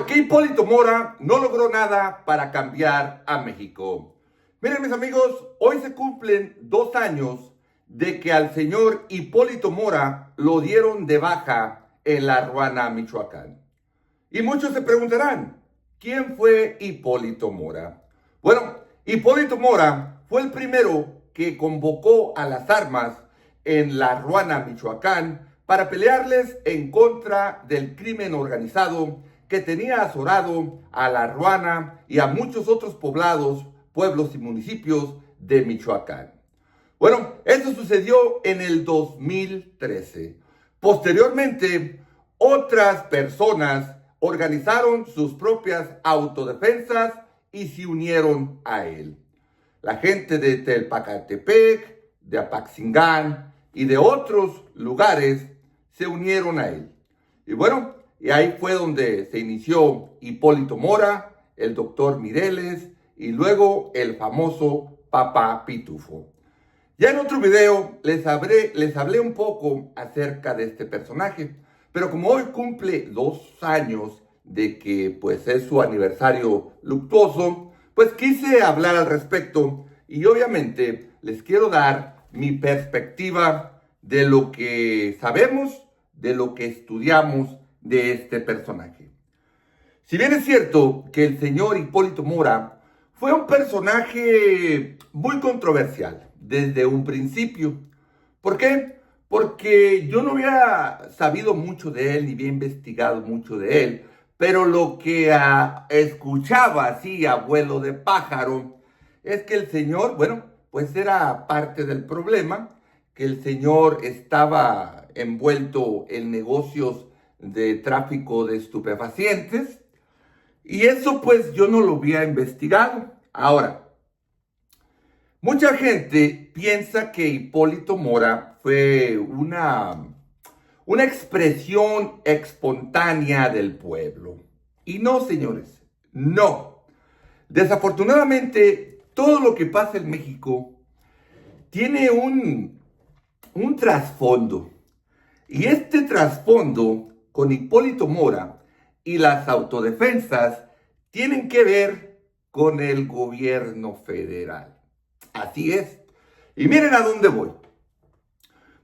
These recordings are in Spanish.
¿Por qué Hipólito Mora no logró nada para cambiar a México? Miren, mis amigos, hoy se cumplen 2 años de que al señor Hipólito Mora lo dieron de baja en La Ruana, Michoacán. Y muchos se preguntarán, ¿quién fue Hipólito Mora? Bueno, Hipólito Mora fue el primero que convocó a las armas en La Ruana, Michoacán, para pelearles en contra del crimen organizado que tenía azorado a La Ruana y a muchos otros poblados, pueblos y municipios de Michoacán. Bueno, eso sucedió en el 2013. Posteriormente, otras personas organizaron sus propias autodefensas y se unieron a él. La gente de Telpacatepec, de Apaxingán y de otros lugares se unieron a él. Y bueno, y ahí fue donde se inició Hipólito Mora, el doctor Mireles y luego el famoso Papá Pitufo. Ya en otro video les hablé un poco acerca de este personaje, pero como hoy cumple 2 años de que pues es su aniversario luctuoso, pues quise hablar al respecto y obviamente les quiero dar mi perspectiva de lo que sabemos, de lo que estudiamos de este personaje. Si bien es cierto que el señor Hipólito Mora fue un personaje muy controversial desde un principio. ¿Por qué? Porque yo no había sabido mucho de él, ni había investigado mucho de él, pero lo que escuchaba así, abuelo de pájaro, es que el señor, bueno, pues era parte del problema, que el señor estaba envuelto en negocios de tráfico de estupefacientes, y eso pues yo no lo había investigado. Ahora, mucha gente piensa que Hipólito Mora fue una expresión espontánea del pueblo. Y no, señores, no. Desafortunadamente, todo lo que pasa en México tiene un trasfondo. Y este trasfondo con Hipólito Mora y las autodefensas tienen que ver con el gobierno federal. Así es. Y miren a dónde voy.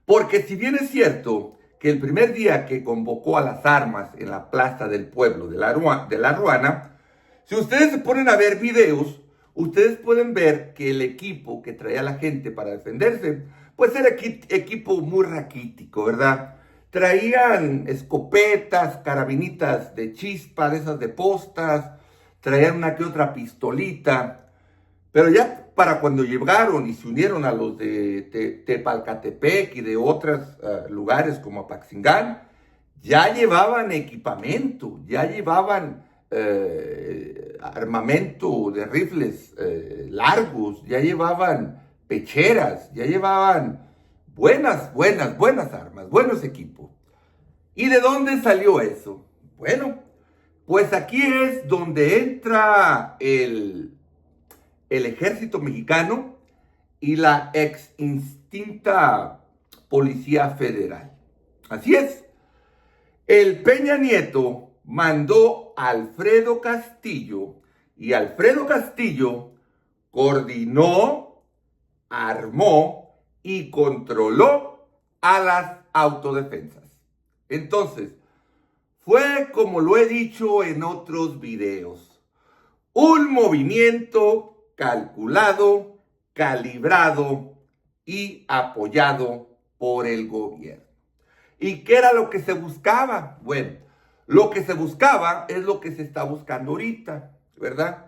Porque si bien es cierto que el primer día que convocó a las armas en la plaza del pueblo de La Ruana, si ustedes se ponen a ver videos, ustedes pueden ver que el equipo que traía la gente para defenderse, pues era equipo muy raquítico, ¿verdad? Traían escopetas, carabinitas de chispa, de esas de postas, traían una que otra pistolita, pero ya para cuando llegaron y se unieron a los de Tepalcatepec y de otros lugares como Apaxingán, ya llevaban equipamiento, ya llevaban armamento de rifles largos, ya llevaban pecheras, ya llevaban buenas armas, buenos equipos. ¿Y de dónde salió eso? Bueno, pues aquí es donde entra el ejército mexicano y la extinta Policía Federal. Así es. El Peña Nieto mandó a Alfredo Castillo y Alfredo Castillo coordinó, armó y controló a las autodefensas. Entonces, fue como lo he dicho en otros videos, un movimiento calculado, calibrado y apoyado por el gobierno. ¿Y qué era lo que se buscaba? Bueno, lo que se buscaba es lo que se está buscando ahorita, ¿verdad?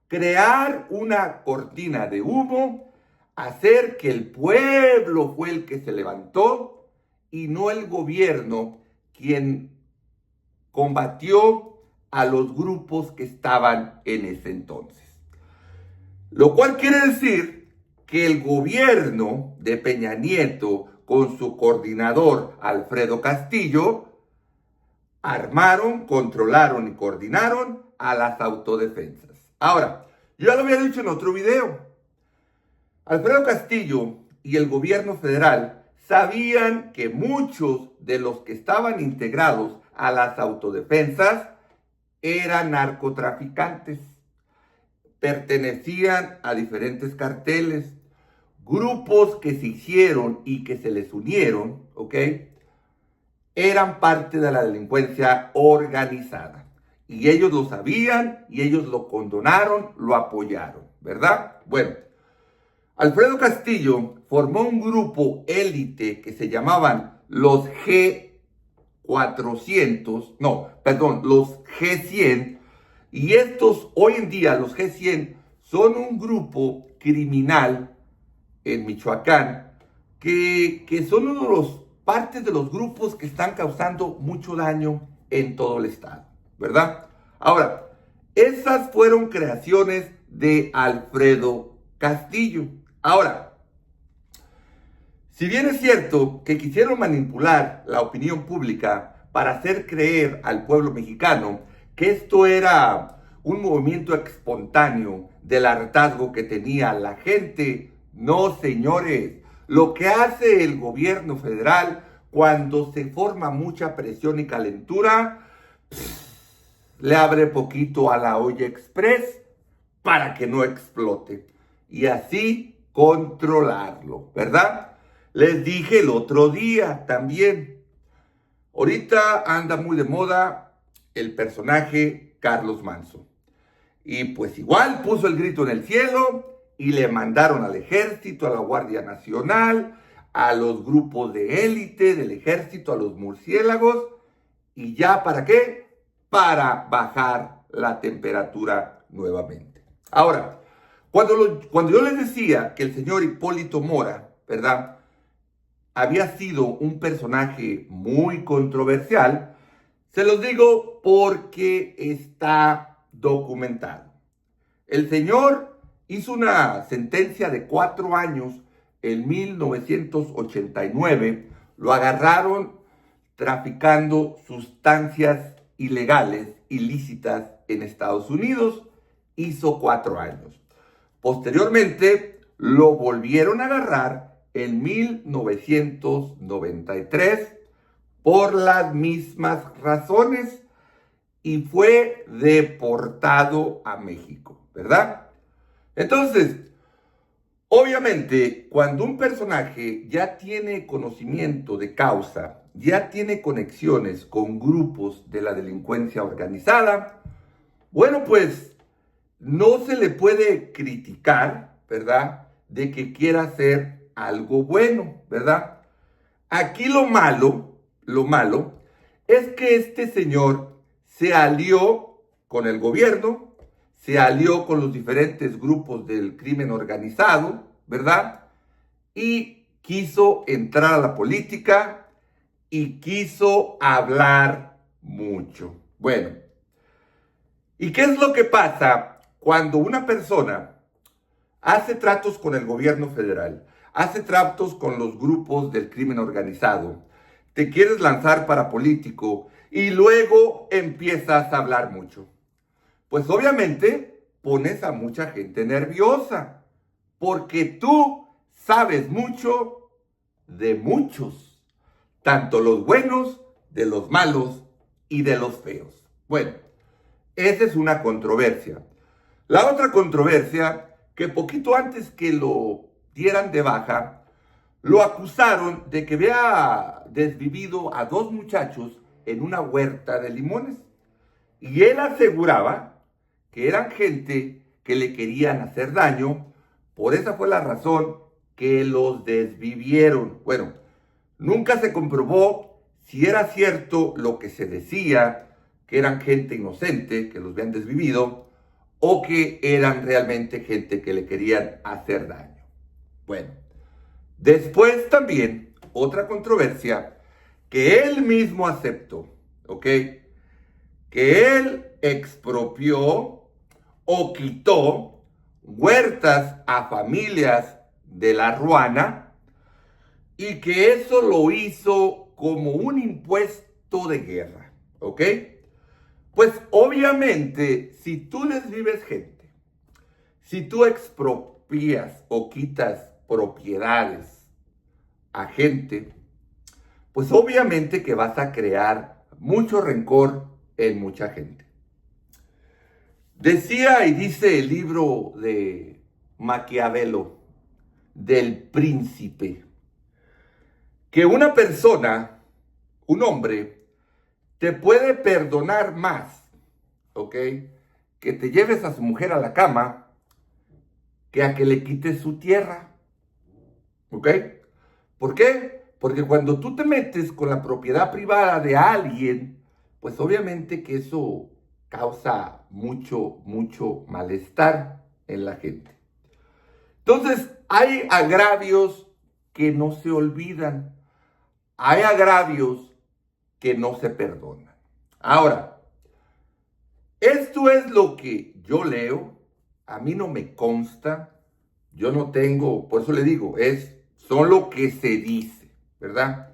Crear una cortina de humo, hacer que el pueblo fue el que se levantó y no el gobierno quien combatió a los grupos que estaban en ese entonces. Lo cual quiere decir que el gobierno de Peña Nieto, con su coordinador Alfredo Castillo, armaron, controlaron y coordinaron a las autodefensas. Ahora, yo ya lo había dicho en otro video. Alfredo Castillo y el gobierno federal sabían que muchos de los que estaban integrados a las autodefensas eran narcotraficantes, pertenecían a diferentes carteles, grupos que se hicieron y que se les unieron, ¿ok? Eran parte de la delincuencia organizada. Y ellos lo sabían y ellos lo condonaron, lo apoyaron, ¿verdad? Bueno, Alfredo Castillo formó un grupo élite que se llamaban los los G100, y estos hoy en día, los G100, son un grupo criminal en Michoacán que son uno de los partes de los grupos que están causando mucho daño en todo el estado, ¿verdad? Ahora, esas fueron creaciones de Alfredo Castillo. Ahora, si bien es cierto que quisieron manipular la opinión pública para hacer creer al pueblo mexicano que esto era un movimiento espontáneo del hartazgo que tenía la gente, no, señores. Lo que hace el gobierno federal cuando se forma mucha presión y calentura, le abre poquito a la olla express para que no explote. Y así controlarlo, ¿verdad? Les dije el otro día también. Ahorita anda muy de moda el personaje Carlos Manzo. Y pues igual puso el grito en el cielo y le mandaron al ejército, a la Guardia Nacional, a los grupos de élite del ejército, a los murciélagos. ¿Y ya para qué? Para bajar la temperatura nuevamente. Ahora, cuando yo les decía que el señor Hipólito Mora, ¿verdad?, había sido un personaje muy controversial, se los digo porque está documentado. El señor hizo una sentencia de 4 años en 1989. Lo agarraron traficando sustancias ilegales, ilícitas en Estados Unidos. Hizo 4 años. Posteriormente lo volvieron a agarrar en 1993 por las mismas razones y fue deportado a México, ¿verdad? Entonces, obviamente, cuando un personaje ya tiene conocimiento de causa, ya tiene conexiones con grupos de la delincuencia organizada, bueno, pues no se le puede criticar, ¿verdad?, de que quiera hacer algo bueno, ¿verdad? Aquí lo malo es que este señor se alió con el gobierno, se alió con los diferentes grupos del crimen organizado, ¿verdad? Y quiso entrar a la política y quiso hablar mucho. Bueno, ¿y qué es lo que pasa cuando una persona hace tratos con el gobierno federal, hace tratos con los grupos del crimen organizado, te quieres lanzar para político y luego empiezas a hablar mucho? Pues obviamente pones a mucha gente nerviosa, porque tú sabes mucho de muchos, tanto los buenos, de los malos y de los feos. Bueno, esa es una controversia. La otra controversia, que poquito antes que lo dieran de baja, lo acusaron de que había desvivido a 2 muchachos en una huerta de limones. Y él aseguraba que eran gente que le querían hacer daño. Por esa fue la razón que los desvivieron. Bueno, nunca se comprobó si era cierto lo que se decía, que eran gente inocente, que los habían desvivido, o que eran realmente gente que le querían hacer daño. Bueno, después también otra controversia que él mismo aceptó, ¿ok?, que él expropió o quitó huertas a familias de La Ruana y que eso lo hizo como un impuesto de guerra, ¿ok? Pues obviamente, si tú desvives gente, si tú expropias o quitas propiedades a gente, pues obviamente que vas a crear mucho rencor en mucha gente. Decía y dice el libro de Maquiavelo, del Príncipe, que una persona, un hombre, te puede perdonar más, ¿ok? Que te lleves a su mujer a la cama, que a que le quites su tierra, ¿ok? ¿Por qué? Porque cuando tú te metes con la propiedad privada de alguien, pues obviamente que eso causa mucho malestar en la gente. Entonces, hay agravios que no se olvidan, hay agravios que no se perdonan. Ahora, esto es lo que yo leo, a mí no me consta, yo no tengo, por eso le digo, son lo que se dice, ¿verdad?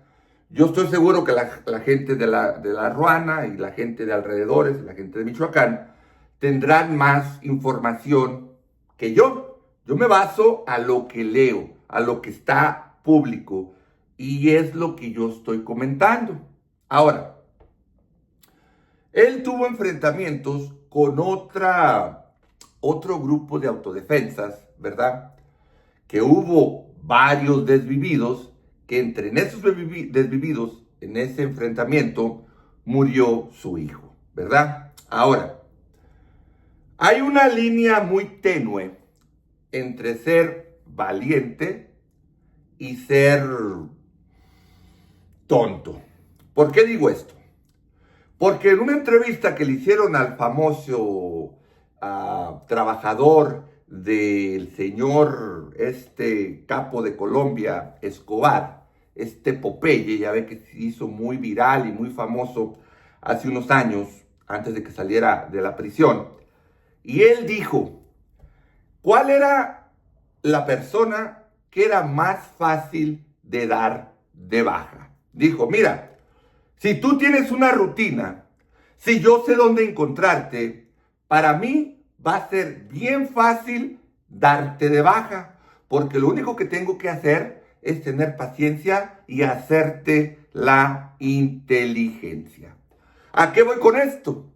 Yo estoy seguro que la gente de la Ruana y la gente de alrededores, la gente de Michoacán, tendrán más información que yo. Yo me baso a lo que leo, a lo que está público, y es lo que yo estoy comentando. Ahora, él tuvo enfrentamientos con otro grupo de autodefensas, ¿verdad? Que hubo varios desvividos, que entre esos desvividos, en ese enfrentamiento, murió su hijo, ¿verdad? Ahora, hay una línea muy tenue entre ser valiente y ser tonto. ¿Por qué digo esto? Porque en una entrevista que le hicieron al famoso trabajador del señor, capo de Colombia, Escobar, Popeye, ya ve que se hizo muy viral y muy famoso hace unos años, antes de que saliera de la prisión. Y él dijo, ¿cuál era la persona que era más fácil de dar de baja? Dijo, mira, si tú tienes una rutina, si yo sé dónde encontrarte, para mí va a ser bien fácil darte de baja, porque lo único que tengo que hacer es tener paciencia y hacerte la inteligencia. ¿A qué voy con esto?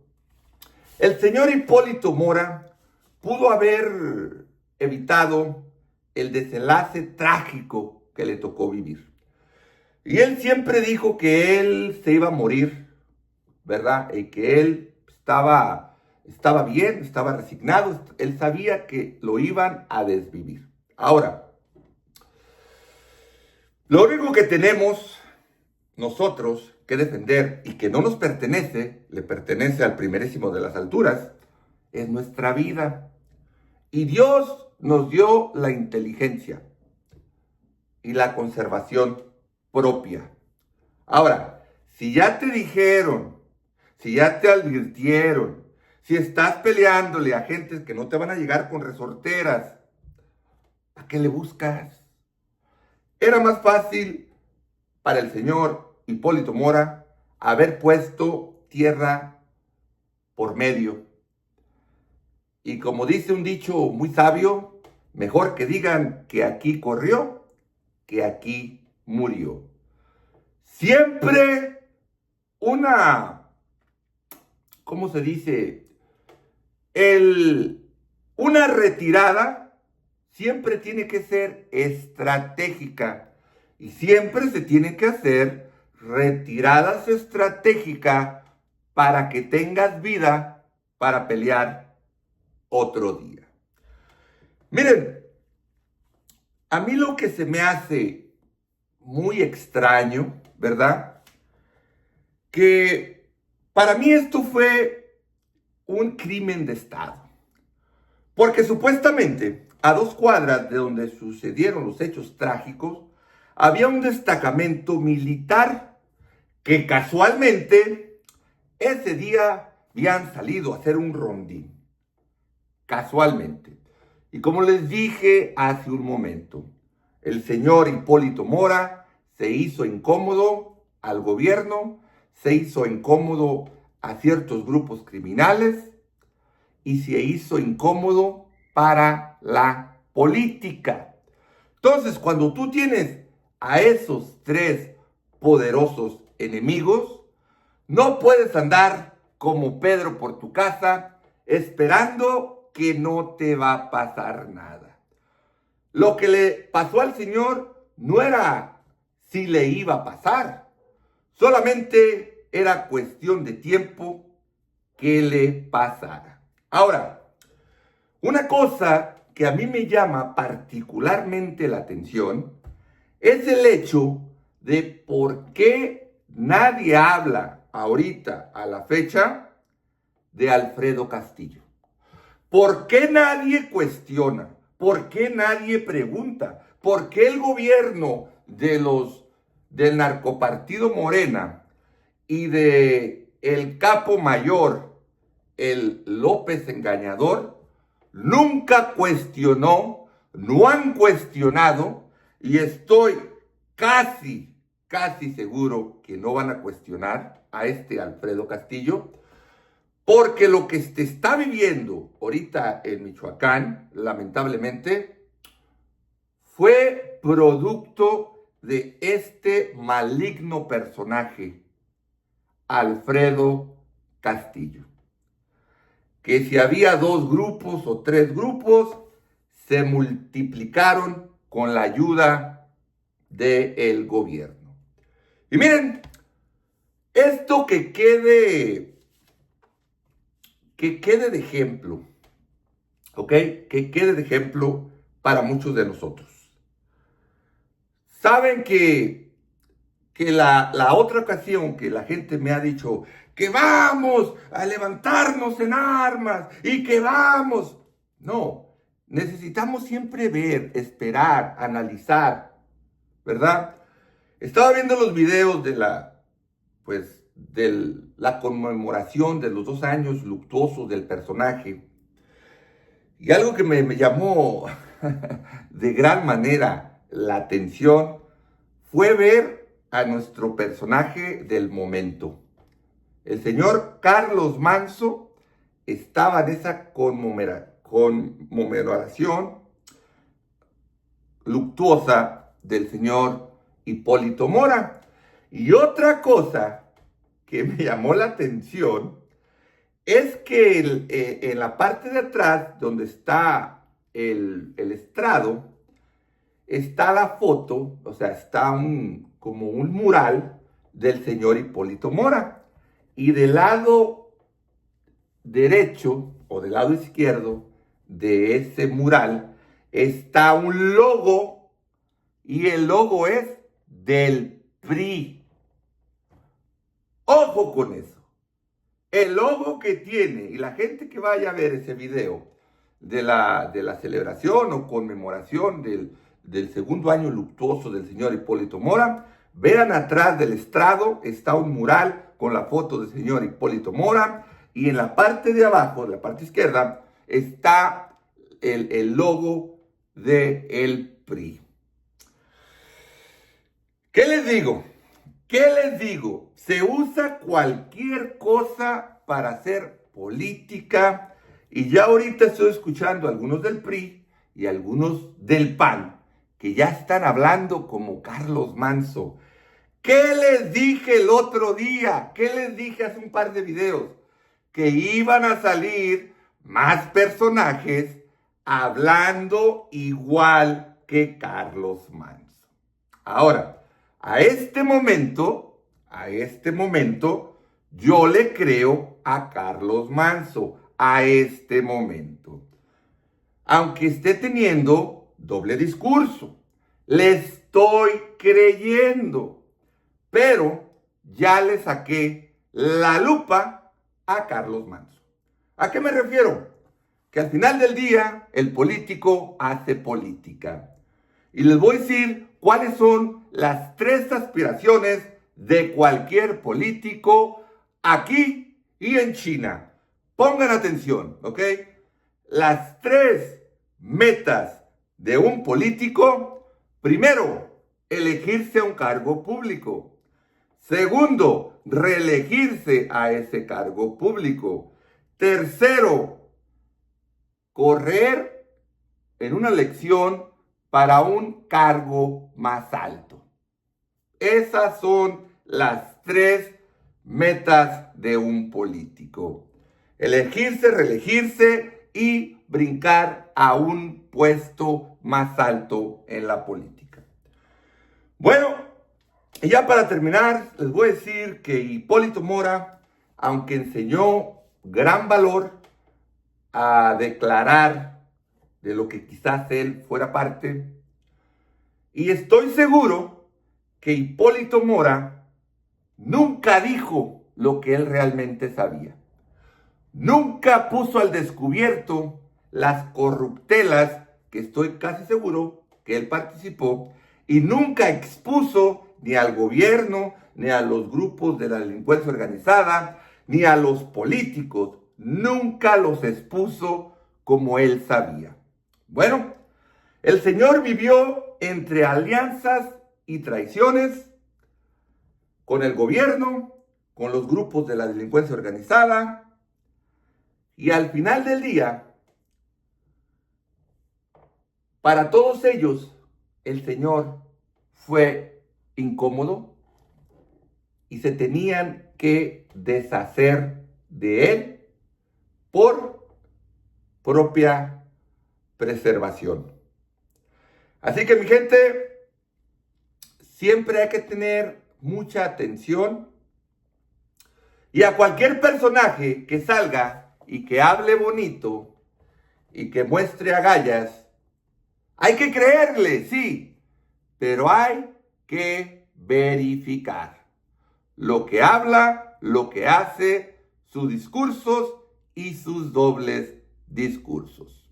El señor Hipólito Mora pudo haber evitado el desenlace trágico que le tocó vivir. Y él siempre dijo que él se iba a morir, ¿verdad? Y que él estaba bien, estaba resignado, él sabía que lo iban a desvivir. Ahora, lo único que tenemos nosotros que defender y que no nos pertenece, le pertenece al primerísimo de las alturas, es nuestra vida. Y Dios nos dio la inteligencia y la conservación propia. Ahora, si ya te dijeron, si ya te advirtieron, si estás peleándole a gentes que no te van a llegar con resorteras, ¿a qué le buscas? Era más fácil para el señor Hipólito Mora haber puesto tierra por medio. Y como dice un dicho muy sabio, mejor que digan que aquí corrió, que aquí murió. Siempre ¿cómo se dice? Una retirada siempre tiene que ser estratégica y siempre se tienen que hacer retiradas estratégicas para que tengas vida para pelear otro día. Miren, a mí lo que se me hace muy extraño, ¿verdad? Que para mí esto fue un crimen de Estado. Porque supuestamente a 2 cuadras de donde sucedieron los hechos trágicos, había un destacamento militar que casualmente ese día habían salido a hacer un rondín. Casualmente. Y como les dije hace un momento, el señor Hipólito Mora se hizo incómodo al gobierno, se hizo incómodo a ciertos grupos criminales y se hizo incómodo para la política. Entonces, cuando tú tienes a esos 3 poderosos enemigos, no puedes andar como Pedro por tu casa, esperando que no te va a pasar nada. Lo que le pasó al Señor no era si le iba a pasar, solamente era cuestión de tiempo que le pasara. Ahora, una cosa que a mí me llama particularmente la atención es el hecho de por qué nadie habla ahorita a la fecha de Alfredo Castillo. ¿Por qué nadie cuestiona? ¿Por qué nadie pregunta? ¿Por qué el gobierno del narcopartido Morena y de el capo mayor, el López Engañador, nunca cuestionó, no han cuestionado, y estoy casi seguro que no van a cuestionar a este Alfredo Castillo? Porque lo que se está viviendo ahorita en Michoacán, lamentablemente, fue producto de este maligno personaje, Alfredo Castillo. Que si había 2 grupos o 3 grupos, se multiplicaron con la ayuda del gobierno. Y miren, esto que quede de ejemplo, ¿ok? Que quede de ejemplo para muchos de nosotros. Saben que la otra ocasión que la gente me ha dicho que vamos a levantarnos en armas y que vamos. No, necesitamos siempre ver, esperar, analizar, ¿verdad? Estaba viendo los videos de la conmemoración de los 2 años luctuosos del personaje. Y algo que me llamó de gran manera la atención fue ver a nuestro personaje del momento. El señor Carlos Manso estaba en esa conmemoración luctuosa del señor Hipólito Mora. Y otra cosa que me llamó la atención es que en la parte de atrás, donde está el estrado, está la foto, o sea, está como un mural del señor Hipólito Mora. Y del lado derecho o del lado izquierdo de ese mural está un logo, y el logo es del PRI. Ojo con eso. El logo que tiene, y la gente que vaya a ver ese video de la celebración o conmemoración del segundo año luctuoso del señor Hipólito Mora, vean atrás del estrado está un mural con la foto del señor Hipólito Mora, y en la parte de abajo, en la parte izquierda, está el logo del PRI. ¿Qué les digo? ¿Qué les digo? Se usa cualquier cosa para hacer política, y ya ahorita estoy escuchando a algunos del PRI y a algunos del PAN que ya están hablando como Carlos Manso. ¿Qué les dije el otro día? ¿Qué les dije hace un par de videos? Que iban a salir más personajes hablando igual que Carlos Manso. Ahora, a este momento, yo le creo a Carlos Manso, a este momento. Aunque esté teniendo doble discurso, le estoy creyendo. Pero ya le saqué la lupa a Carlos Manso. ¿A qué me refiero? Que al final del día el político hace política. Y les voy a decir cuáles son las 3 aspiraciones de cualquier político aquí y en China. Pongan atención, ¿ok? Las 3 metas de un político: primero, elegirse a un cargo público. Segundo, reelegirse a ese cargo público. Tercero, correr en una elección para un cargo más alto. Esas son las 3 metas de un político. elegirse, reelegirse y brincar a un puesto más alto en la política. Bueno, y ya para terminar, les voy a decir que Hipólito Mora, aunque enseñó gran valor a declarar de lo que quizás él fuera parte, y estoy seguro que Hipólito Mora nunca dijo lo que él realmente sabía. Nunca puso al descubierto las corruptelas que estoy casi seguro que él participó, y nunca expuso ni al gobierno, ni a los grupos de la delincuencia organizada, ni a los políticos. Nunca los expuso como él sabía. Bueno, el señor vivió entre alianzas y traiciones con el gobierno, con los grupos de la delincuencia organizada, y al final del día, para todos ellos, el señor fue incómodo y se tenían que deshacer de él por propia preservación. Así que, mi gente, siempre hay que tener mucha atención, y a cualquier personaje que salga y que hable bonito y que muestre agallas, hay que creerle, sí, pero hay que verificar lo que habla, lo que hace, sus discursos y sus dobles discursos.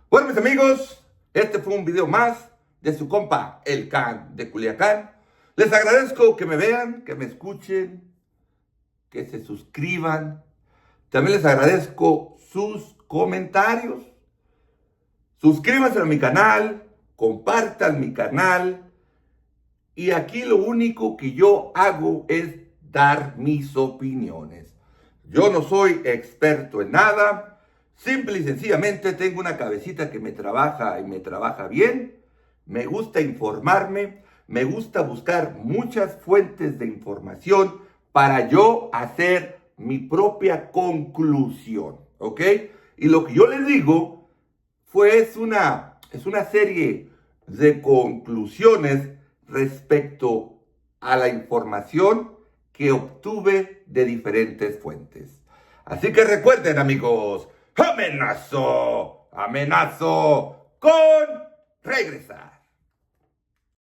Bueno, mis amigos, este fue un video más de su compa, el Can de Culiacán. Les agradezco que me vean, que me escuchen, que se suscriban. También les agradezco sus comentarios. Suscríbanse a mi canal, compartan mi canal. Y aquí lo único que yo hago es dar mis opiniones. Yo no soy experto en nada. Simple y sencillamente tengo una cabecita que me trabaja y me trabaja bien. Me gusta informarme. Me gusta buscar muchas fuentes de información para yo hacer mi propia conclusión. ¿Ok? Y lo que yo les digo es una serie de conclusiones respecto a la información que obtuve de diferentes fuentes. Así que recuerden, amigos, amenazo con regresar.